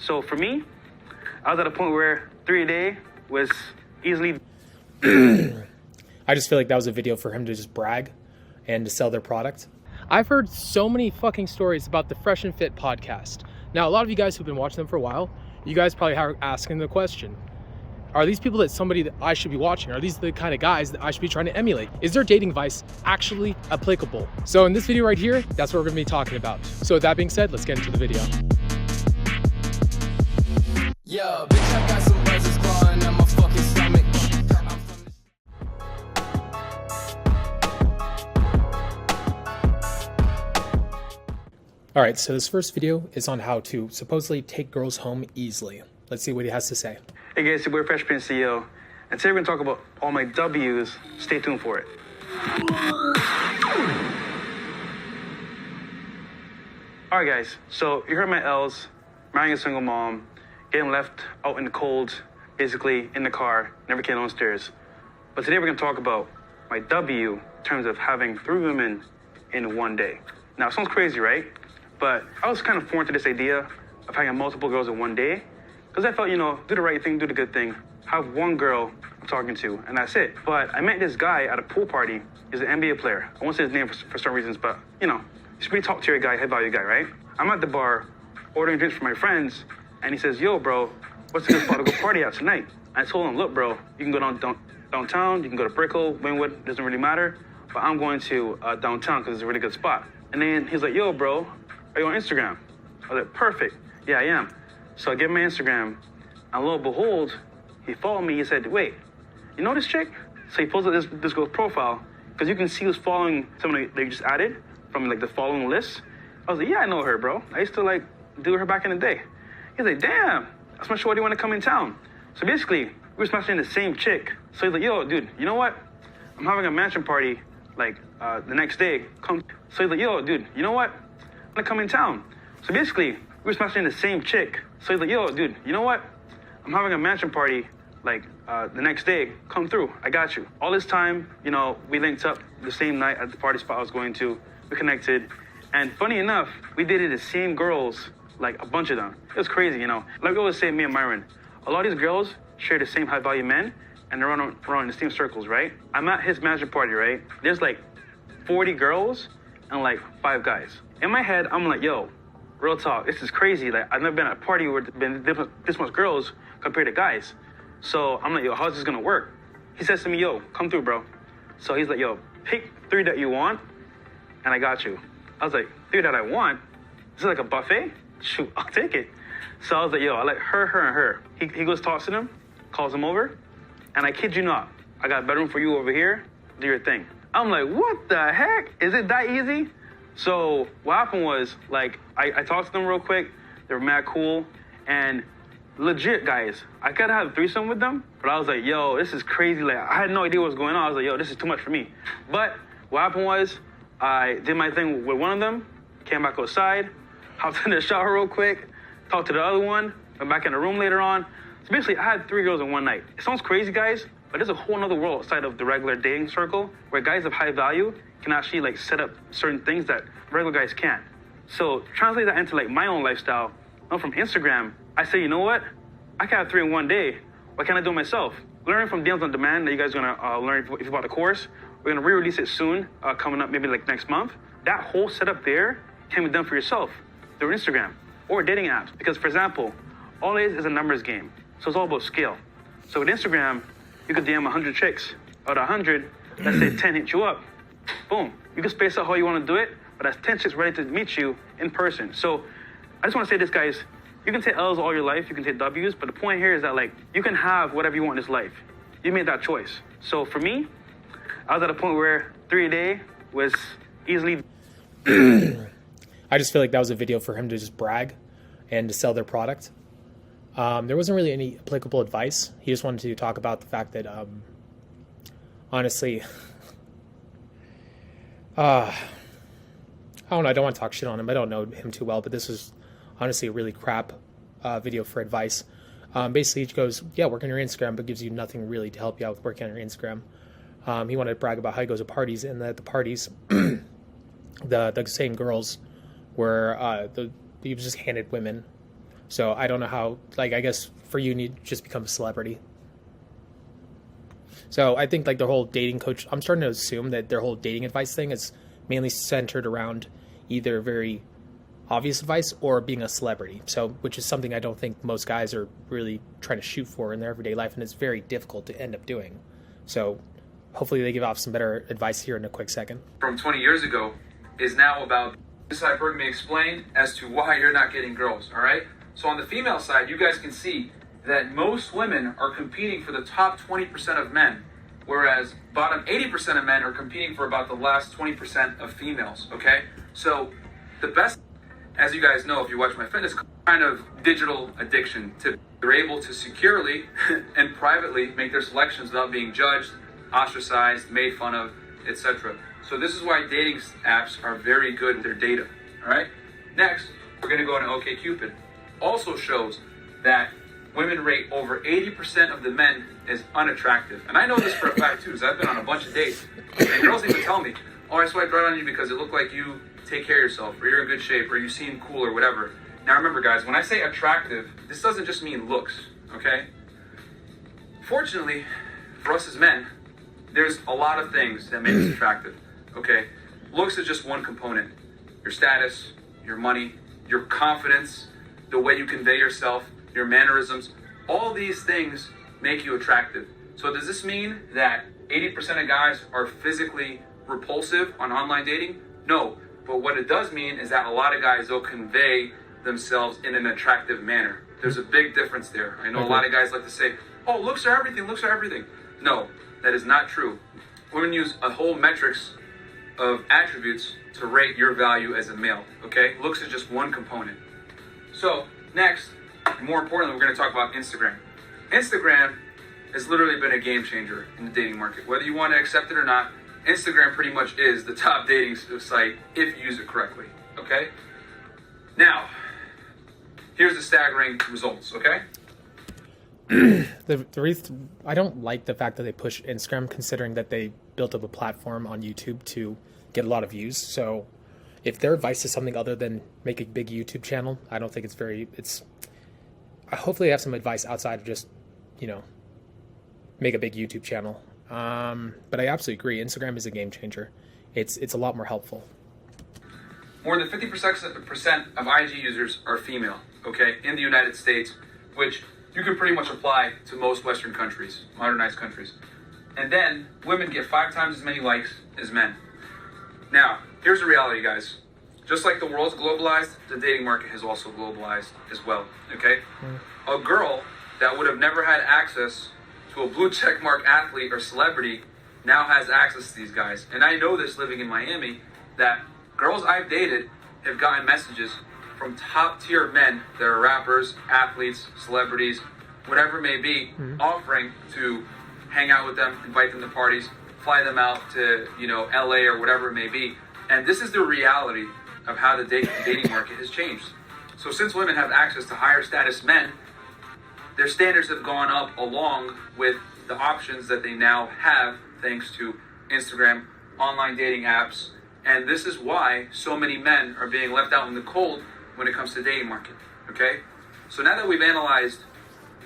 So for me, I was at a point where 3 a day was easily... I just feel like that was a video for him to just brag and to sell their product. I've heard so many fucking stories about the Fresh and Fit podcast. Now, a lot of you guys who've been watching them for a while, you guys probably are asking the question, are these people that somebody that I should be watching? Are these the kind of guys that I should be trying to emulate? Is their dating advice actually applicable? So in this video right here, that's what we're gonna be talking about. So with that being said, let's get into the video. Yo, bitch, I got some buzzes clawing at my fucking stomach. All right, so this first video is on how to supposedly take girls home easily. Let's see what he has to say. Hey guys, it's your boy Fresh Prince CEO, and today we're gonna talk about all my W's. Stay tuned for it. All right guys, so you heard my L's, marrying a single mom, getting left out in the cold, basically in the car, never came downstairs. But today we're gonna talk about my W in terms of having 3 women in one day. Now, it sounds crazy, right? But I was kind of foreign to this idea of having multiple girls in one day, because I felt, you know, do the right thing, do the good thing, have one girl I'm talking to, and that's it. But I met this guy at a pool party. He's an NBA player. I won't say his name for some reasons, but, you know, he's a pretty top-tier guy, high-value guy, right? I'm at the bar ordering drinks for my friends, and he says, yo, bro, what's the good spot to go party at tonight? I told him, look, bro, you can go downtown, you can go to Brickell, Wynwood, doesn't really matter, but I'm going to downtown because it's a really good spot. And then he's like, yo, bro, are you on Instagram? I was like, perfect. Yeah, I am. So I give him my Instagram, and lo and behold, he followed me. He said, wait, you know this chick? So he pulls up this girl's profile, because you can see who's following someone that you just added from like the following list. I was like, yeah, I know her, bro. I used to like do her back in the day. He's like, damn, that's my shorty want to come in town. So basically, we were smashing the same chick. So he's like, yo, dude, you know what? I'm having a mansion party like the next day. Come. So he's like, yo, dude, you know what? I'm gonna come in town. So basically, we were smashing the same chick. So he's like, yo, dude, you know what? I'm having a mansion party like the next day. Come through. I got you. All this time, you know, we linked up the same night at the party spot I was going to. We connected. And funny enough, we dated the same girls, like a bunch of them. It was crazy, you know. Like we always say, me and Myron, a lot of these girls share the same high-value men, and they're around in the same circles, right? I'm at his mansion party, right? There's like 40 girls and like 5 guys. In my head, I'm like, yo, real talk, this is crazy. Like, I've never been at a party where there's been this much girls compared to guys. So I'm like, yo, how's this gonna work? He says to me, yo, come through, bro. So he's like, yo, pick 3 that you want, and I got you. I was like, 3 that I want? Is it like a buffet? Shoot, I'll take it. So I was like, yo, I like her, and her. He goes, talks to them, calls them over, and I kid you not, I got a bedroom for you over here, do your thing. I'm like, what the heck? Is it that easy? So what happened was, like, I talked to them real quick, they were mad cool, and legit, guys, I could have a threesome with them, but I was like, yo, this is crazy. Like, I had no idea what was going on. I was like, yo, this is too much for me. But what happened was, I did my thing with one of them, came back outside, hopped in the shower real quick, talked to the other one, went back in the room later on. So basically, I had 3 girls in one night. It sounds crazy, guys, but there's a whole other world outside of the regular dating circle where guys of high value can actually like set up certain things that regular guys can't. So translate that into like my own lifestyle. I'm from Instagram. I say, you know what? I can have 3 in one day. Why can't I do it myself? Learning from Deals on Demand that you guys are gonna learn if you bought the course. We're gonna re-release it soon, coming up maybe like next month. That whole setup there can be done for yourself through Instagram or dating apps. Because for example, all it is a numbers game. So it's all about scale. So with Instagram, you could DM 100 chicks. Out of 100, let's say 10 hit you up. Boom. You can space out how you want to do it, but that's 10 chicks ready to meet you in person. So I just want to say this, guys. You can take L's all your life, you can take W's, but the point here is that like you can have whatever you want in this life. You made that choice. So for me, I was at a point where 3 a day was easily. I just feel like that was a video for him to just brag and to sell their product. There wasn't really any applicable advice. He just wanted to talk about the fact that, honestly, I don't know. I don't want to talk shit on him. I don't know him too well, but this was honestly a really crap video for advice. Basically, he goes, yeah, work on your Instagram, but gives you nothing really to help you out with working on your Instagram. He wanted to brag about how he goes to parties, and at the parties, the same girls were, he was just handed women. So I don't know how, like, I guess for you need to just become a celebrity. So I think like the whole dating coach, I'm starting to assume that their whole dating advice thing is mainly centered around either very obvious advice or being a celebrity. So, which is something I don't think most guys are really trying to shoot for in their everyday life, and it's very difficult to end up doing. So hopefully they give off some better advice here in a quick second. From 20 years ago is now about this hypergamy explained as to why you're not getting girls, all right? So on the female side, you guys can see that most women are competing for the top 20% of men, whereas bottom 80% of men are competing for about the last 20% of females, okay? So the best, as you guys know, if you watch my fitness, kind of digital addiction. They're able to securely and privately make their selections without being judged, ostracized, made fun of, etc. So this is why dating apps are very good with their data, all right? Next, we're gonna go into OkCupid. Also shows that women rate over 80% of the men as unattractive. And I know this for a fact too, because I've been on a bunch of dates. And girls even tell me, oh, I swiped right on you because it looked like you take care of yourself, or you're in good shape, or you seem cool, or whatever. Now remember guys, when I say attractive, this doesn't just mean looks, okay? Fortunately, for us as men, there's a lot of things that make us attractive, okay? Looks is just one component. Your status, your money, your confidence, the way you convey yourself, your mannerisms, all these things make you attractive. So does this mean that 80% of guys are physically repulsive on online dating? No, but what it does mean is that a lot of guys will convey themselves in an attractive manner. There's a big difference there. I know a lot of guys like to say, oh, looks are everything, looks are everything. No, that is not true. Women use a whole metrics of attributes to rate your value as a male, okay? Looks is just one component. So next, and more importantly, we're gonna talk about Instagram. Instagram has literally been a game changer in the dating market. Whether you wanna accept it or not, Instagram pretty much is the top dating site if you use it correctly, okay? Now, here's the staggering results, okay? The reason I don't like the fact that they push Instagram, considering that they built up a platform on YouTube to get a lot of views. So if their advice is something other than make a big YouTube channel, I don't think it's hopefully they have some advice outside of just, make a big YouTube channel. But I absolutely agree. Instagram is a game changer. It's a lot more helpful. More than 50% of IG users are female, okay, in the United States, which you can pretty much apply to most Western countries, modernized countries. And then women get 5 times as many likes as men. Now, here's the reality, guys. Just like the world's globalized, the dating market has also globalized as well, okay? A girl that would have never had access to a blue check mark athlete or celebrity now has access to these guys. And I know this living in Miami, that girls I've dated have gotten messages from top tier men that are rappers, athletes, celebrities, whatever it may be, offering to hang out with them, invite them to parties, fly them out to, LA or whatever it may be. And this is the reality of how the dating market has changed. So since women have access to higher status men, their standards have gone up along with the options that they now have thanks to Instagram, online dating apps, and this is why so many men are being left out in the cold when it comes to the dating market, okay? So now that we've analyzed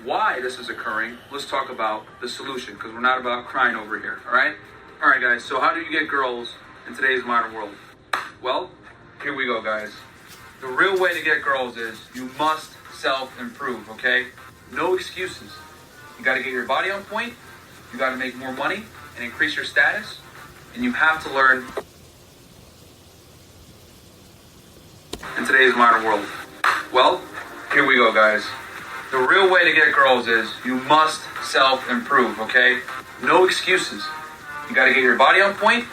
why this is occurring, let's talk about the solution, because we're not about crying over here, all right? All right, guys, so how do you get girls in today's modern world? Well, here we go, guys. The real way to get girls is you must self-improve, okay? No excuses. You gotta get your body on point, you gotta make more money and increase your status, and you have to learn in today's modern world. Well, here we go, guys. The real way to get girls is you must self-improve, okay? No excuses. You gotta get your body on point,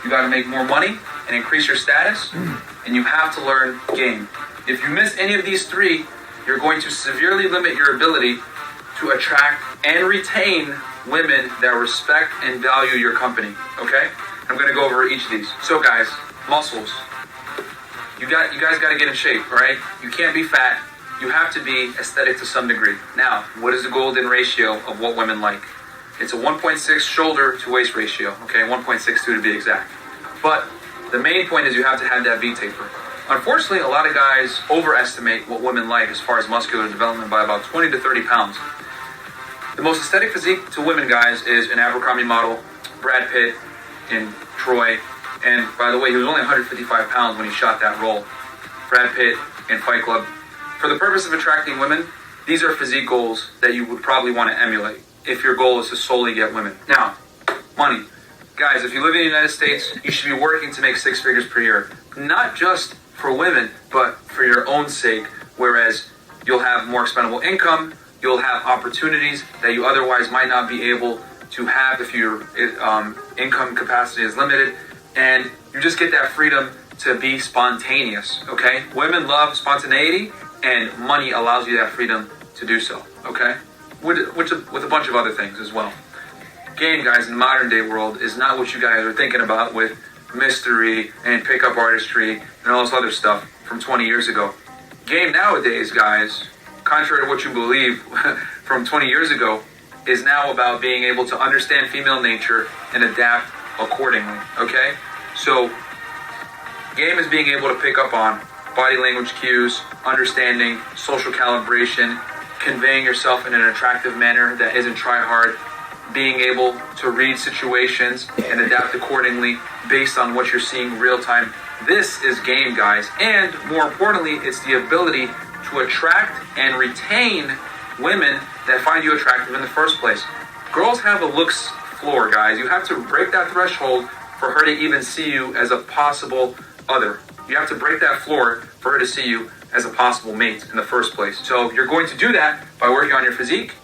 you gotta make more money and increase your status, and you have to learn game. If you miss any of these 3, you're going to severely limit your ability to attract and retain women that respect and value your company, okay? I'm gonna go over each of these. So guys, muscles. You guys gotta get in shape, all right? You can't be fat. You have to be aesthetic to some degree. Now, what is the golden ratio of what women like? It's a 1.6 shoulder to waist ratio, okay? 1.62 to be exact. But the main point is you have to have that V taper. Unfortunately, a lot of guys overestimate what women like as far as muscular development by about 20 to 30 pounds. The most aesthetic physique to women, guys, is an Abercrombie model, Brad Pitt in Troy. And by the way, he was only 155 pounds when he shot that role. Brad Pitt in Fight Club. For the purpose of attracting women, these are physique goals that you would probably want to emulate if your goal is to solely get women. Now, money. Guys, if you live in the United States, you should be working to make 6 figures per year. Not just for women, but for your own sake, whereas you'll have more expendable income, you'll have opportunities that you otherwise might not be able to have if your income capacity is limited, and you just get that freedom to be spontaneous, okay? Women love spontaneity, and money allows you that freedom to do so, okay? With a bunch of other things as well. Game, guys, in the modern day world is not what you guys are thinking about with mystery and pickup artistry and all this other stuff from 20 years ago. Game nowadays, guys, contrary to what you believe from 20 years ago, is now about being able to understand female nature and adapt accordingly, okay? So, game is being able to pick up on body language cues, understanding, social calibration, conveying yourself in an attractive manner that isn't try-hard, being able to read situations and adapt accordingly based on what you're seeing real time. This is game, guys. And more importantly, it's the ability to attract and retain women that find you attractive in the first place. Girls have a looks floor, guys. You have to break that threshold for her to even see you as a possible other. You have to break that floor for her to see you as a possible mate in the first place. So you're going to do that by working on your physique,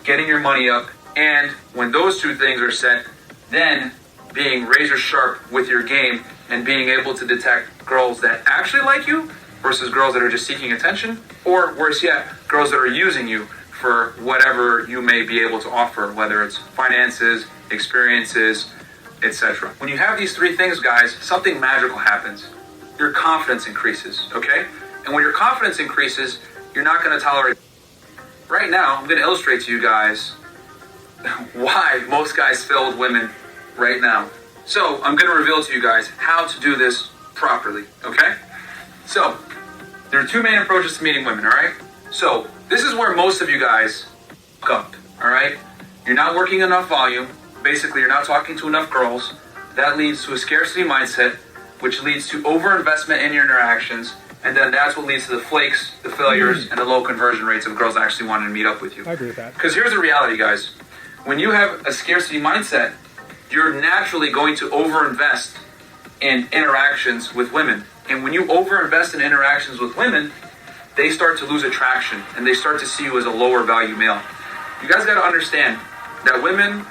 getting your money up, and when those two things are set, then being razor sharp with your game and being able to detect girls that actually like you versus girls that are just seeking attention, or worse yet, girls that are using you for whatever you may be able to offer, whether it's finances, experiences, etc. When you have these 3 things, guys, something magical happens. Your confidence increases, okay? And when your confidence increases, you're not going to tolerate. Right now, I'm going to illustrate to you guys why most guys fail with women right now. So I'm going to reveal to you guys how to do this properly, okay? So there are 2 main approaches to meeting women, all right? So this is where most of you guys fuck up, all right? You're not working enough volume. Basically, you're not talking to enough girls. That leads to a scarcity mindset, which leads to overinvestment in your interactions. And then that's what leads to the flakes, the failures, and the low conversion rates of girls actually wanting to meet up with you. I agree with that. Because here's the reality, guys. When you have a scarcity mindset, you're naturally going to overinvest in interactions with women. And when you overinvest in interactions with women, they start to lose attraction and they start to see you as a lower value male. You guys got to understand that women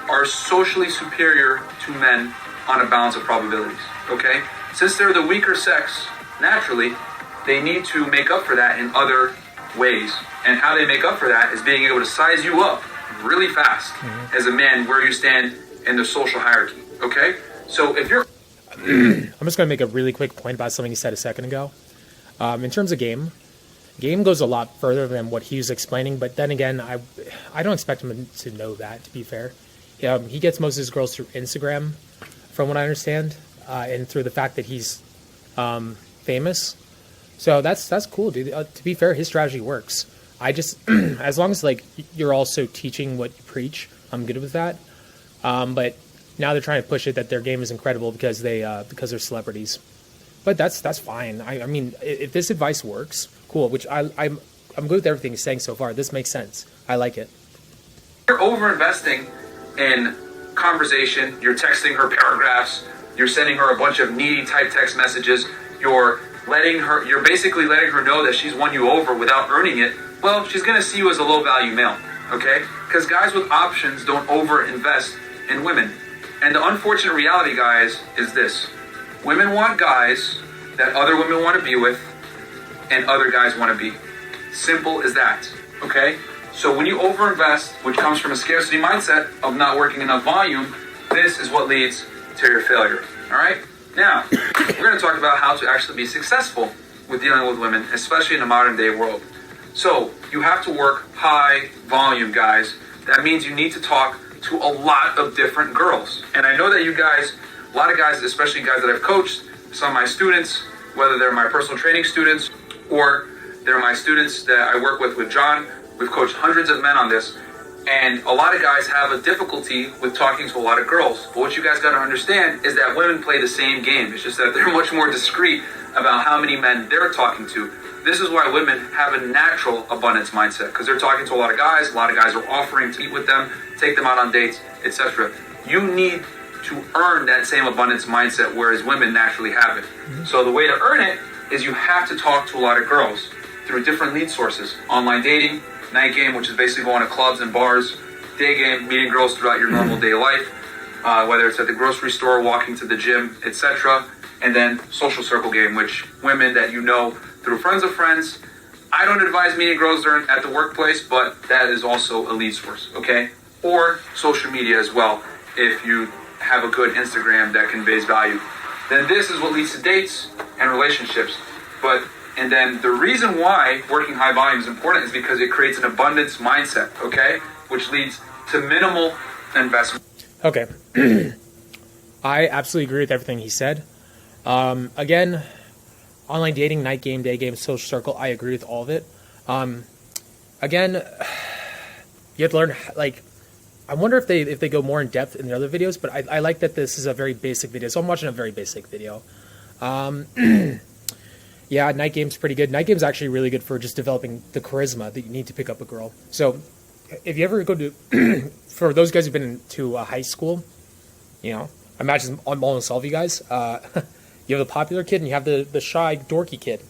are socially superior to men on a balance of probabilities, okay? Since they're the weaker sex, naturally, they need to make up for that in other ways. And how they make up for that is being able to size you up really fast as a man where you stand in the social hierarchy, okay? So if you're... I'm just going to make a really quick point about something you said a second ago. In terms of game goes a lot further than what he was explaining, but then again, I don't expect him to know that, to be fair. He gets most of his girls through Instagram, from what I understand, and through the fact that he's famous. So that's cool, dude. To be fair, his strategy works. I just, as long as like you're also teaching what you preach, I'm good with that. But now they're trying to push it that their game is incredible because they're celebrities. But that's fine. I mean, if this advice works, cool. Which I'm good with everything he's saying so far. This makes sense. I like it. You're over-investing in conversation. You're texting her paragraphs. You're sending her a bunch of needy type text messages. You're basically letting her know that she's won you over without earning it. Well, she's going to see you as a low-value male, okay? Because guys with options don't over-invest in women. And the unfortunate reality, guys, is this. Women want guys that other women want to be with and other guys want to be. Simple as that, okay? So when you overinvest, which comes from a scarcity mindset of not working enough volume, this is what leads to your failure, all right? Now, we're going to talk about how to actually be successful with dealing with women, especially in the modern day world. So you have to work high volume, guys. That means you need to talk to a lot of different girls. And I know that you guys, a lot of guys, especially guys that I've coached, some of my students, whether they're my personal training students or they're my students that I work with John. We've coached hundreds of men on this, and a lot of guys have a difficulty with talking to a lot of girls. But what you guys got to understand is that women play the same game. It's just that they're much more discreet about how many men they're talking to. This is why women have a natural abundance mindset, because they're talking to a lot of guys. A lot of guys are offering to eat with them, take them out on dates, etc. You need to earn that same abundance mindset, whereas women naturally have it. So the way to earn it is you have to talk to a lot of girls through different lead sources. Online dating, night game, which is basically going to clubs and bars, day game, meeting girls throughout your normal day life, whether it's at the grocery store, walking to the gym, etc. And then social circle game, which women that you know through friends of friends. I don't advise meeting girls at the workplace, but that is also a lead source, okay? Or social media as well, if you have a good Instagram that conveys value. Then this is what leads to dates and relationships. And then the reason why working high volume is important is because it creates an abundance mindset, okay? Which leads to minimal investment. Okay. I absolutely agree with everything he said. Again, online dating, night game, day game, social circle, I agree with all of it. Again, you have to learn, like, I wonder if they go more in depth in the other videos, but I like that this is a very basic video. So I'm watching a very basic video. Yeah, night game's pretty good. Night game's actually really good for just developing the charisma that you need to pick up a girl. So if you ever go to, for those guys who've been to high school, you know, I imagine almost all of you guys, you have the popular kid and you have the shy, dorky kid.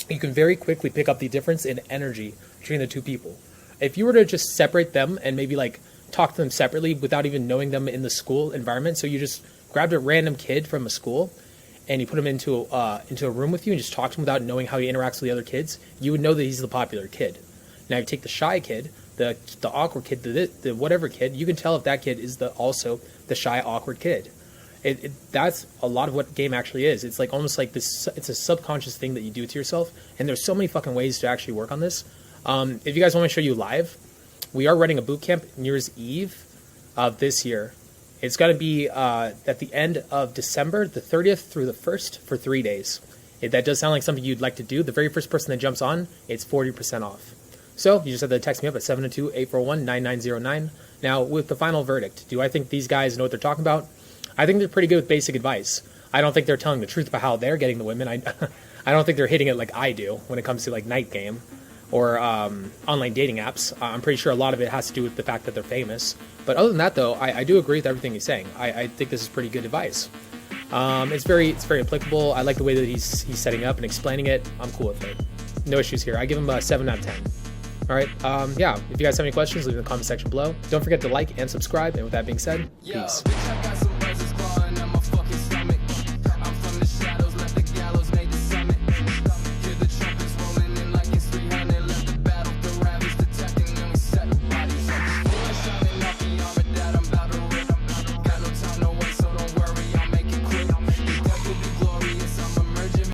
You can very quickly pick up the difference in energy between the two people. If you were to just separate them and maybe like talk to them separately without even knowing them in the school environment, so you just grabbed a random kid from a school and you put him into a room with you and just talk to him without knowing how he interacts with the other kids, you would know that he's the popular kid. Now, if you take the shy kid, the awkward kid, the whatever kid, you can tell if that kid is also the shy, awkward kid. That's a lot of what game actually is. It's like almost like this. It's a subconscious thing that you do to yourself, and there's so many fucking ways to actually work on this. If you guys want me to show you live, we are running a boot camp New Year's Eve of this year. It's going to be at the end of December, the 30th through the 1st for 3 days. If that does sound like something you'd like to do, the very first person that jumps on, it's 40% off. So you just have to text me up at 702-841-9909. Now, with the final verdict, do I think these guys know what they're talking about? I think they're pretty good with basic advice. I don't think they're telling the truth about how they're getting the women. I don't think they're hitting it like I do when it comes to like night game or online dating apps. I'm pretty sure a lot of it has to do with the fact that they're famous. But other than that, though, I do agree with everything he's saying. I think this is pretty good advice. It's very applicable. I like the way that he's setting up and explaining it. I'm cool with it. No issues here. I give him a 7 out of 10. All right. Yeah. If you guys have any questions, leave them in the comment section below. Don't forget to like and subscribe. And with that being said, peace.